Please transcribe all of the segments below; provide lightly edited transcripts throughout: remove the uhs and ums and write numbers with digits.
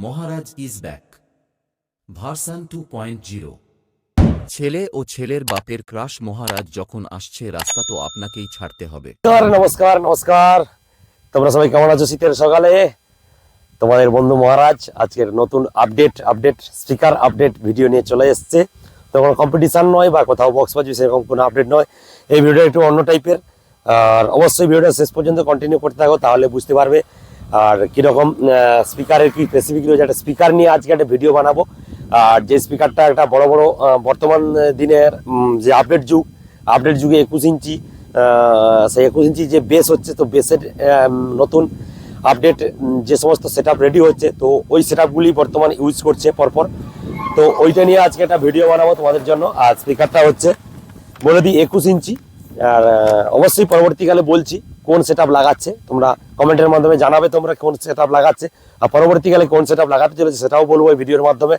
Maharaj is back version 2.0। ছেলে ও ছেলের বাপের ক্রাশ মহারাজ যখন আসছে রাস্তা তো আপনাকেই ছাড়তে হবে। নমস্কার নমস্কার, তোমরা সবাই কেমন আছো? শীতের সকালে তোমাদের বন্ধু মহারাজ আজকের নতুন আপডেট স্পিকার আপডেট ভিডিও নিয়ে চলে এসছে। তো কোনো কম্পিটিশান নয় বা কোথাও বক্স বাজি সেরকম কোনো আপডেট নয়। এই ভিডিওটা একটু অন্য টাইপের, আর অবশ্যই ভিডিওটা শেষ পর্যন্ত কন্টিনিউ করতে থাকো, তাহলে বুঝতে পারবে আর কীরকম স্পিকারের কি স্পেসিফিক রয়েছে। একটা স্পিকার নিয়ে আজকে একটা ভিডিও বানাবো। আর যে স্পিকারটা একটা বড় বর্তমান দিনের যে আপডেট যুগে 21 ইঞ্চি, সেই 21 ইঞ্চি যে বেস হচ্ছে, তো বেসের নতুন আপডেট যে সমস্ত সেট রেডি হচ্ছে, তো ওই সেট আপগুলি বর্তমান ইউজ করছে পরপর। তো ওইটা নিয়ে আজকে একটা ভিডিও বানাবো তোমাদের জন্য। আর স্পিকারটা হচ্ছে বলে দিই 21 ইঞ্চি। আর অবশ্যই পরবর্তীকালে বলছি কোন সেট লাগাচ্ছে, তোমরা কমেন্টের মাধ্যমে জানাবে তোমরা কোন সেট লাগাচ্ছে, আর পরবর্তীকালে কোন সেট লাগাতে চলেছে সেটাও বলবো এই ভিডিওর মাধ্যমে।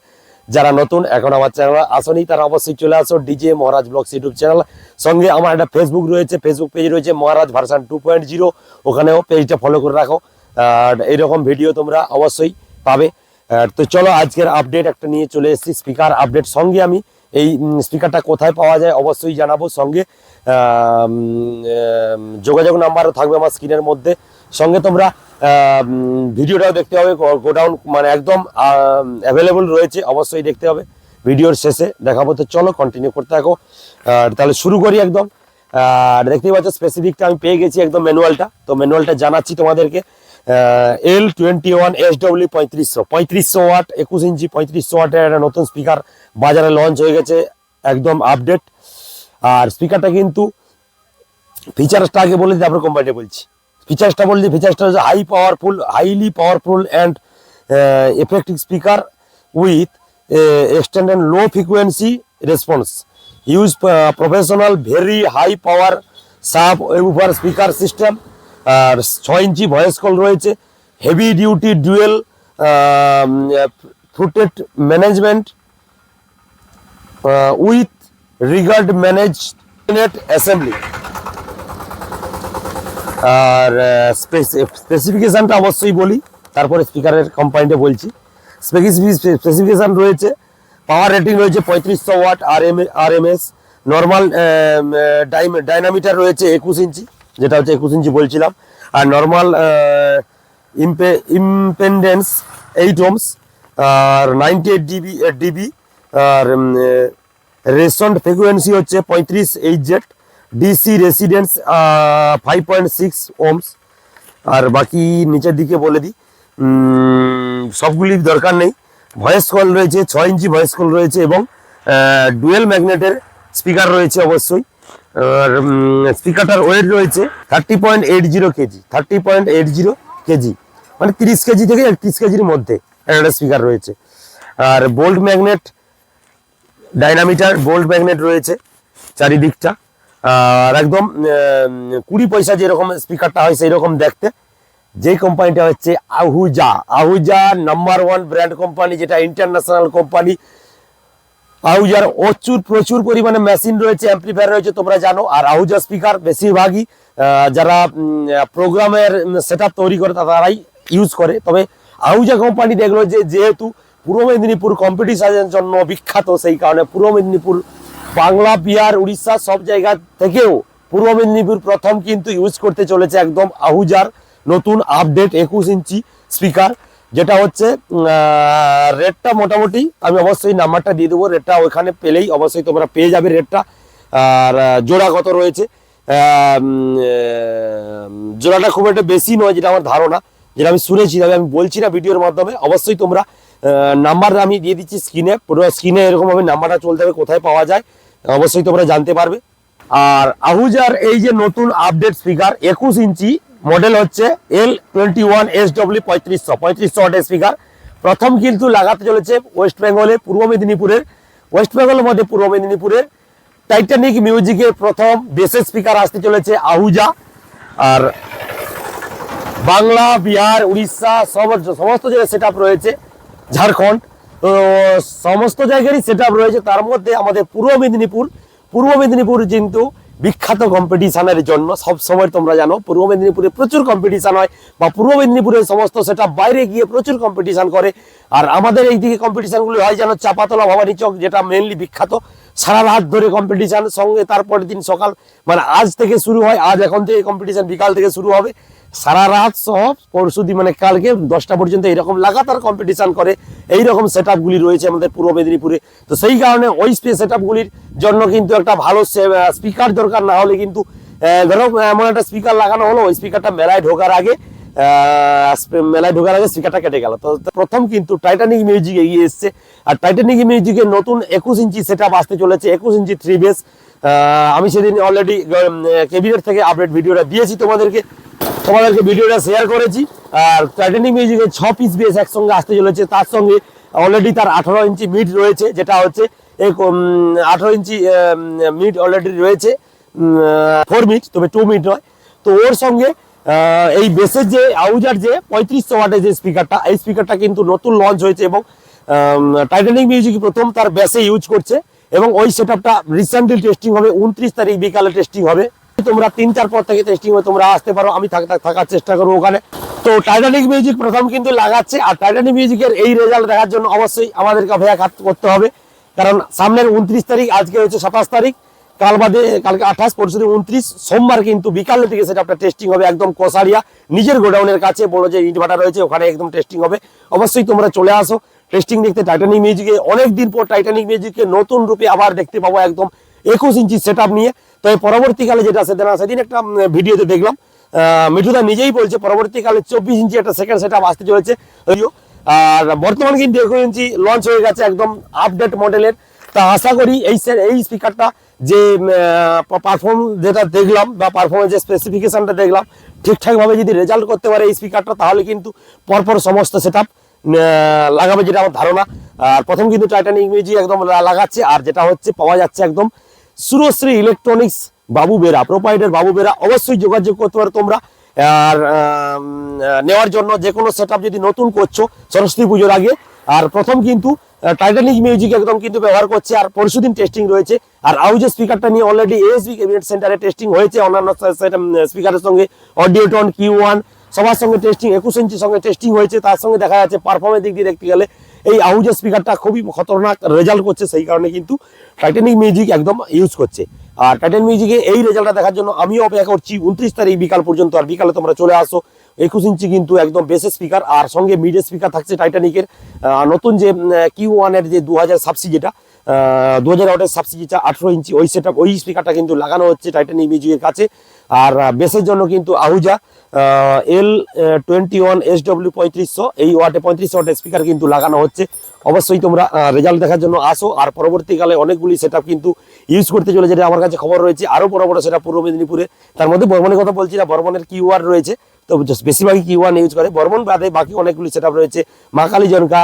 যারা নতুন এখন আমার চ্যানেল আসনি তারা অবশ্যই চলে আসো ডিজে মহারাজ ব্লগস ইউটিউব চ্যানেল। সঙ্গে আমার একটা ফেসবুক রয়েছে, ফেসবুক পেজ রয়েছে মহারাজ ভার্সন 2.0, ওখানেও পেজটা ফলো করে রাখো। আর এইরকম ভিডিও তোমরা অবশ্যই পাবে। তো চলো আজকের আপডেট একটা নিয়ে চলে এসেছি, স্পিকার আপডেট। সঙ্গে আমি এই স্পিকারটা কোথায় পাওয়া যায় অবশ্যই জানাবো। সঙ্গে যোগাযোগ নাম্বারও থাকবে আমার স্ক্রিনের মধ্যে। সঙ্গে তোমরা ভিডিওটাও দেখতে হবে, গোডাউন মানে একদম অ্যাভেলেবল রয়েছে, অবশ্যই দেখতে হবে। ভিডিওর শেষে দেখাবো। তো চলো কন্টিনিউ করতে থাকো। তাহলে শুরু করি একদম। আর দেখতেই পাচ্ছ স্পেসিফিকটা আমি পেয়ে গেছি একদম ম্যানুয়ালটা। তো ম্যানুয়ালটা জানাচ্ছি তোমাদেরকে। L21 SW 3500 ওয়াট 21 ইঞ্চি 3500 ওয়াটের একটা নতুন স্পিকার বাজারে লঞ্চ হয়ে গেছে, একদম আপডেট। আর স্পিকারটা কিন্তু ফিচার্সটা আগে বলে দিই, তারপরে কোম্পানিটা বলছি। ফিচার্সটা বলছি, ফিচার্সটা হচ্ছে highly powerful and effective speaker with extended low frequency response, use professional very high power subwoofer speaker system. আর 6 ইঞ্চি ভয়েস কল রয়েছে, heavy duty dual footed management with regard managed assembly. আর স্পেসিফিকেশানটা অবশ্যই বলি, তারপরে স্পিকারের কোম্পানিটা বলছি। স্পেসিফিকেশান রয়েছে, পাওয়ার রেটিং রয়েছে 3500 ওয়াট RMS, নর্মাল ডাইনামিটার রয়েছে 21 ইঞ্চি, যেটা হচ্ছে 21 ইঞ্চি বলছিলাম। আর নর্মাল ইম্পেন্ডেন্স 8 ohms, আর 98 dB। আর রেসন্ট ফ্রিকোয়েন্সি হচ্ছে 35 HZ, ডিসি রেসিডেন্স 5.6 ohms। আর বাকি নিচের দিকে বলে দিই, সবগুলি দরকার নেই। ভয়েস কল রয়েছে, 6 ইঞ্চি ভয়েস কল রয়েছে এবং ডুয়েল ম্যাগনেটের স্পিকার রয়েছে অবশ্যই। আর স্পিকারটার ওয়েট রয়েছে 30.80 কেজি, 30.80 কেজি, মানে 30 কেজি থেকে 31 কেজির মধ্যে একটা স্পিকার রয়েছে। আর বোল্ট ম্যাগনেট ডাইনামিটার বোল্ট ম্যাগনেট রয়েছে চারিদিকটা। আর একদম 20 পয়সা যেরকম স্পিকারটা হয় সেই রকম দেখতে। যে কোম্পানিটা হচ্ছে আহুজা নাম্বার 1 ব্র্যান্ড কোম্পানি, যেটা ইন্টারন্যাশনাল কোম্পানি। আহুজার প্রচুর পরিমাণে মেশিন রয়েছে, অ্যাম্পলিফায়ার রয়েছে, তোমরা জানো। আর আহুজা স্পিকার বেশিরভাগই যারা প্রোগ্রামের সেট তৈরি করে তারাই ইউজ করে। তবে আহুজা কোম্পানি দেখলো যেহেতু পূর্ব মেদিনীপুর কম্পিটিশনের জন্য বিখ্যাত, সেই কারণে পূর্ব মেদিনীপুর, বাংলা, বিহার, উড়িষ্যা সব জায়গা থেকেও পূর্ব মেদিনীপুর প্রথম কিন্তু ইউজ করতে চলেছে একদম আহুজার নতুন আপডেট 21 ইঞ্চি স্পিকার, যেটা হচ্ছে রেটটা মোটামুটি আমি অবশ্যই নাম্বারটা দিয়ে দেবো। রেটটা ওইখানে পেলেই অবশ্যই তোমরা পেয়ে যাবে রেটটা। আর জোড়া কত রয়েছে, জোড়াটা খুব একটা বেশি নয়, যেটা আমার ধারণা, যেটা আমি শুনেছি, তবে আমি বলছি না ভিডিওর মাধ্যমে। অবশ্যই তোমরা নাম্বার আমি দিয়ে দিচ্ছি স্ক্রিনে, পুরো স্ক্রিনে এরকমভাবে নাম্বারটা চলতে হবে, কোথায় পাওয়া যায় অবশ্যই তোমরা জানতে পারবে। আর আহুজার এই যে নতুন আপডেট স্পিকার 21 ইঞ্চি মডেল হচ্ছে L21 SW 3500 ওয়াটের স্পিকার, প্রথম কিন্তু লাগাতে চলেছে ওয়েস্ট বেঙ্গলের মধ্যে পূর্ব মেদিনীপুরের টাইটানিক মিউজিকের প্রথম বেসের স্পিকার আসতে চলেছে আহুজা। আর বাংলা, বিহার, উড়িষ্যা সমস্ত জায়গায় সেট রয়েছে, ঝাড়খণ্ড, তো সমস্ত জায়গারই সেট রয়েছে। তার মধ্যে আমাদের পূর্ব মেদিনীপুর কিন্তু বিখ্যাত কম্পিটিশনের জন্য সব সময় তোমরা জানো পূর্ব মেদিনীপুরে প্রচুর কম্পিটিশন হয়, বা পূর্ব মেদিনীপুরের সমস্ত সেটা বাইরে গিয়ে প্রচুর কম্পিটিশন করে। আর আমাদের এই দিকে কম্পিটিশনগুলো হয় যেন চাপাতলা ভবানী চক, যেটা মেনলি বিখ্যাত, সারা রাত ধরে কম্পিটিশন, সঙ্গে তারপরের দিন সকাল, মানে আজ থেকে শুরু হয়, আজ এখন থেকে কম্পিটিশন বিকাল থেকে শুরু হবে, সারা রাত সব পরশু দিন মানে কালকে 10টা পর্যন্ত এইরকম লাগাতার কম্পিটিশন করে। এইরকম সেট আপগুলি রয়েছে আমাদের পূর্ব মেদিনীপুরে। তো সেই কারণে ওই সেট আপগুলির জন্য কিন্তু একটা ভালো স্পিকার দরকার, না হলে কিন্তু ধরো এমন একটা স্পিকার লাগানো হলো, ওই স্পিকারটা মেলায় ঢোকার আগে স্পিকারটা কেটে গেল। তো প্রথম কিন্তু টাইটানিক মিউজিক এগিয়ে এসছে, আর টাইটানিক মিউজিকের নতুন 21 ইঞ্চি সেট আপ আসতে চলেছে, 21 ইঞ্চি 3 বেস। আমি সেদিন অলরেডি ক্যাবিনেট থেকে আপডেট ভিডিওটা দিয়েছি তোমাদেরকে ভিডিওটা শেয়ার করেছি। আর টাইটানিক মিউজিকের 6 পিস বেস একসঙ্গে আসতে চলেছে, তার সঙ্গে অলরেডি তার 18 ইঞ্চি মিড রয়েছে, যেটা হচ্ছে 18 ইঞ্চি মিড অলরেডি রয়েছে, 4 মিড, তবে 2 মিড নয়। তো ওর সঙ্গে এই বেসের যে আউজার যে 3500 ওয়াটের যে স্পিকারটা, এই স্পিকারটা কিন্তু নতুন লঞ্চ হয়েছে, এবং টাইটানিক মিউজিক প্রথম তার বেসে ইউজ করছে, এবং ওই সেট আপটা রিসেন্টলি টেস্টিং হবে, 29 তারিখ বিকালে টেস্টিং হবে। তোমরা 3-4 পর থেকে টেস্টিং হবে, তোমরা আসতে পারো, আমি থাকার চেষ্টা করবো ওখানে। তো টাইটানিক মিউজিক প্রথম কিন্তু লাগাচ্ছে, আর টাইটানিক মিউজিকের এই রেজাল্ট দেখার জন্য অবশ্যই আমাদেরকে অপেক্ষা করতে হবে, কারণ সামনের 29 তারিখ, আজকে হচ্ছে 27 তারিখ, কালকে 28, পরশু 29, সোমবার কিন্তু বিকালের দিকে সেটা আপনার টেস্টিং হবে একদম কোসারিয়া নিজের গোডাউনের কাছে, বড় যে ইটভাটা রয়েছে ওখানে একদম টেস্টিং হবে। অবশ্যই তোমরা চলে আসো টেস্টিং দেখতে। টাইটানিক মিউজিকে অনেকদিন পর টাইটানিক মিউজিককে নতুন রূপে আবার দেখতে পাবো, একদম 21 ইঞ্চি সেট আপ নিয়ে। তো এই পরবর্তীকালে যেটা সেদিন একটা ভিডিওতে দেখলাম, মিঠুদা নিজেই বলছে পরবর্তীকালে 24 ইঞ্চি একটা সেকেন্ড সেট আপ আসতে চলেছে। আর বর্তমান কিন্তু 21 ইঞ্চি লঞ্চ হয়ে গেছে একদম আপডেট মডেলের। তা আশা করি এই স্পিকারটা যে পারফর্ম যেটা দেখলাম, বা পারফরমেন্স যে স্পেসিফিকেশনটা দেখলাম, ঠিকঠাকভাবে যদি রেজাল্ট করতে পারে এই স্পিকারটা, তাহলে কিন্তু পরপর সমস্ত সেট আপ লাগাবে, যেটা আমার ধারণা। আর প্রথম কিন্তু টাইটানিক মিউজিক একদম লাগাচ্ছে, আর যেটা হচ্ছে পাওয়া যাচ্ছে একদম সুরশ্রী ইলেকট্রনিক্স বাবু বেরা, প্রোপাইটার বাবু বেরা। অবশ্যই যোগাযোগ করতে পারো তোমরা। আর নেওয়ার জন্য যে কোনো সেট আপ যদি নতুন করছো সরস্বতী পুজোর আগে। আর প্রথম কিন্তু টাইটানিক মিউজিক একদম কিন্তু ব্যবহার করছে, আর পরশুদিন টেস্টিং রয়েছে। আর আউজের স্পিকারটা নিয়ে অলরেডি এএসবি ক্যাবিনেট সেন্টারে টেস্টিং হয়েছে, অন্যান্য স্পিকারের সঙ্গে অডিওটন Q1 সবার সঙ্গে টেস্টিং, 21 ইঞ্চির সঙ্গে টেস্টিং হয়েছে। তার সঙ্গে দেখা যাচ্ছে পারফরমেন্স দিক দিয়ে দেখতে গেলে এই আউজের স্পিকারটা খুবই খতরনাক রেজাল্ট করছে, সেই কারণে কিন্তু টাইটানিক মিউজিক একদম ইউজ করছে। আর টাইটানিক মিউজিকে এই রেজাল্টটা দেখার জন্য আমিও অপেক্ষা করছি 29 তারিখ বিকাল পর্যন্ত। আর বিকালে তোমরা চলে আসো, 21 ইঞ্চি কিন্তু একদম বেসের স্পিকার, আর সঙ্গে মিডের স্পিকার থাকছে টাইটানিকের নতুন যে Q1 এর যে 2000 সাবসি, যেটা 2000 ওয়াটের সাবসি, যেটা 18 ইঞ্চি, ওই সেটআপ ওই স্পিকারটা কিন্তু লাগানো হচ্ছে টাইটানিক মিউজিকের কাছে। আর বেসের জন্য কিন্তু আহুজা L21 SW 3500 এই ওয়াটে 3500 ওয়াটের স্পিকার কিন্তু লাগানো হচ্ছে। অবশ্যই তোমরা রেজাল্ট দেখার জন্য আসো। আর পরবর্তীকালে অনেকগুলি সেটআপ কিন্তু ইউজ করতে চলে, যেটা আমার কাছে খবর রয়েছে, আরো বড় বড় সেটআপ পূর্ব মেদিনীপুরে। তার মধ্যে বর্মনের কথা বলছি না, বর্মনের Q1 রয়েছে, তো বেশিরভাগই Q1 ইউজ করে। বর্মন বাদে বাকি অনেকগুলি সেটআপ রয়েছে, মা কালী জনকা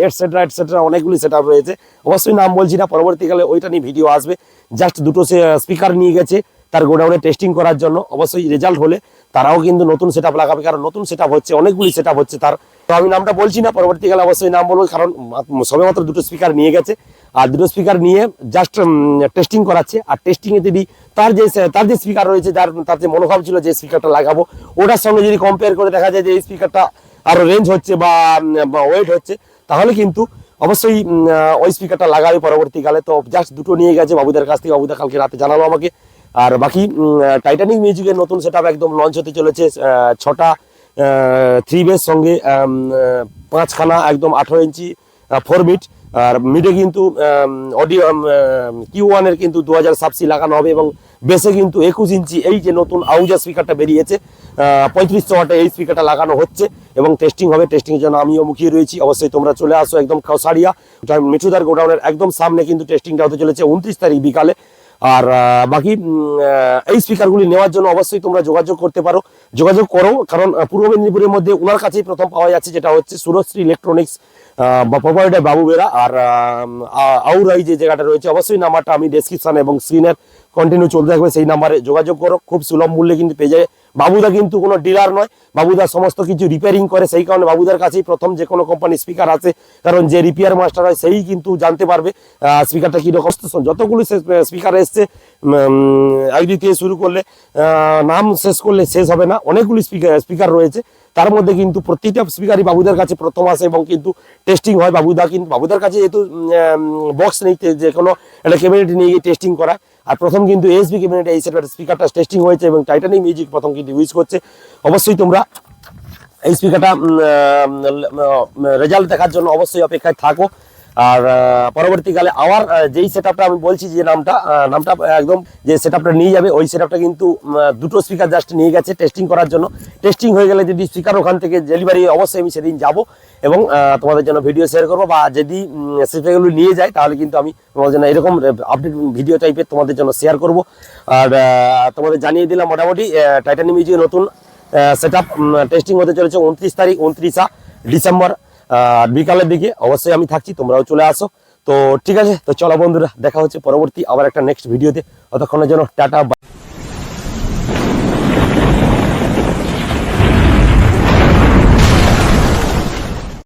এটসেট্রা অনেকগুলি সেটআপ রয়েছে। অবশ্যই নাম বলছি না, পরবর্তীকালে ওইটা নিয়ে ভিডিও আসবে। জাস্ট দুটো স্পিকার নিয়ে গেছে তার গোডাউনে টেস্টিং করার জন্য। অবশ্যই রেজাল্ট হলে তারাও কিন্তু নতুন সেটআপ লাগাবে, কারণ নতুন সেটআপ হচ্ছে, অনেকগুলি সেটআপ হচ্ছে তার। তো আমি নামটা বলছি না, পরবর্তীকালে অবশ্যই নাম বলবো, কারণ সবেমাত্র দুটো স্পিকার নিয়ে গেছে, আর দুটো স্পিকার নিয়ে জাস্ট টেস্টিং করাচ্ছে। আর টেস্টিং এ যদি তার যে স্পিকার রয়েছে, তার যে মনোভাব ছিল যে স্পিকারটা লাগাবো, ওটার সঙ্গে যদি কম্পেয়ার করে দেখা যায় যে এই স্পিকারটা আরো রেঞ্জ হচ্ছে বা ওয়েট হচ্ছে, তাহলে কিন্তু অবশ্যই ওই স্পিকারটা লাগাবে পরবর্তীকালে। তো জাস্ট দুটো নিয়ে গেছে বাবুদের কাছ থেকে, বাবুদা কালকে রাতে জানালো আমাকে। আর বাকি টাইটানিক মিউজিকের নতুন সেটআপ একদম লঞ্চ হতে চলেছে, 6টা 3 বেস সঙ্গে 5খানা একদম 18 ইঞ্চি 4 মিড। আর মিডে কিন্তু অডিও Q1 এর কিন্তু 2000 সাবসি লাগানো হবে, এবং বেসে কিন্তু 21 ইঞ্চি এই যে নতুন আউজা স্পিকারটা বেরিয়েছে 3500 ওয়াটে, এই স্পিকারটা লাগানো হচ্ছে এবং টেস্টিং হবে। টেস্টিং এর জন্য আমিও মুখিয়ে রয়েছি। অবশ্যই তোমরা চলে আসো একদম কাউসারিয়া মিঠুদার গোডাউনের একদম সামনে কিন্তু টেস্টিংটা হতে চলেছে 29 তারিখ বিকালে। আর বাকি এই স্পিকারগুলি নেওয়ার জন্য অবশ্যই তোমরা যোগাযোগ করতে পারো, যোগাযোগ করো, কারণ পূর্ব মেদিনীপুরের মধ্যে ওনার কাছেই প্রথম পাওয়া যাচ্ছে, যেটা হচ্ছে সুরশ্রী ইলেকট্রনিক্স বা প্রোপাইটার বাবু বেরা। আর আউরাই যে জায়গাটা রয়েছে, অবশ্যই নাম্বারটা আমি ডেসক্রিপশন এবং স্ক্রিনের কন্টিনিউ চলতে থাকবে, সেই নাম্বারে যোগাযোগ করো। খুব সুলভ মূল্যে কিন্তু বাবুদা কিন্তু কোনো ডিলার নয়, বাবুদা সমস্ত কিছু রিপেয়ারিং করে, সেই কারণে বাবুদার কাছেই প্রথম যে কোনো কোম্পানি স্পিকার আছে, কারণ যে রিপেয়ার মাস্টার হয় সেই কিন্তু জানতে পারবে স্পিকারটা কীরকম। যতগুলো স্পিকার এসছে আইডি থেকে শুরু করলে নাম শেষ করলে শেষ হবে না, অনেকগুলি স্পিকার রয়েছে, তার মধ্যে কিন্তু প্রত্যেকটা স্পিকারই বাবুদার কাছে প্রথম আসে এবং কিন্তু টেস্টিং হয়। বাবুদার কাছে যেহেতু বক্স নেই, যে কোনো একটা ক্যাবিনেট নিয়ে গিয়ে টেস্টিং করা, আর প্রথম কিন্তু এসবি ক্যাবিনেটে এই সেটের স্পিকারটা টেস্টিং হয়েছে এবং টাইটানিক মিউজিক প্রথম কিন্তু ইউজ করছে। অবশ্যই তোমরা এই স্পিকারটা রেজাল্ট দেখার জন্য অবশ্যই অপেক্ষায় থাকো। আর পরবর্তীকালে আবার যেই সেটআপটা আমি বলছি, যে নামটা একদম যে সেটআপটা নিয়ে যাবে, ওই সেটআপটা কিন্তু দুটো স্পিকার জাস্ট নিয়ে গেছে টেস্টিং করার জন্য। টেস্টিং হয়ে গেলে যদি স্পিকার ওখান থেকে ডেলিভারি, অবশ্যই আমি সেদিন যাব এবং তোমাদের জন্য ভিডিও শেয়ার করবো, বা যদি স্পিকারগুলো নিয়ে যায় তাহলে কিন্তু আমি তোমাদের জন্য এরকম আপডেট ভিডিও টাইপের তোমাদের জন্য শেয়ার করব। আর তোমাদের জানিয়ে দিলাম মোটামুটি টাইটানিক মিউজিকের নতুন সেটআপ টেস্টিং হতে চলেছে 29 ডিসেম্বর বিকালের দিকে। অবশ্যই আমি থাকছি, তোমরাও চলে আসো। তো ঠিক আছে, তো চলো বন্ধুরা, দেখা হচ্ছে পরবর্তী আবার একটা নেক্সট ভিডিওতে। ততক্ষণের জন্য টাটা।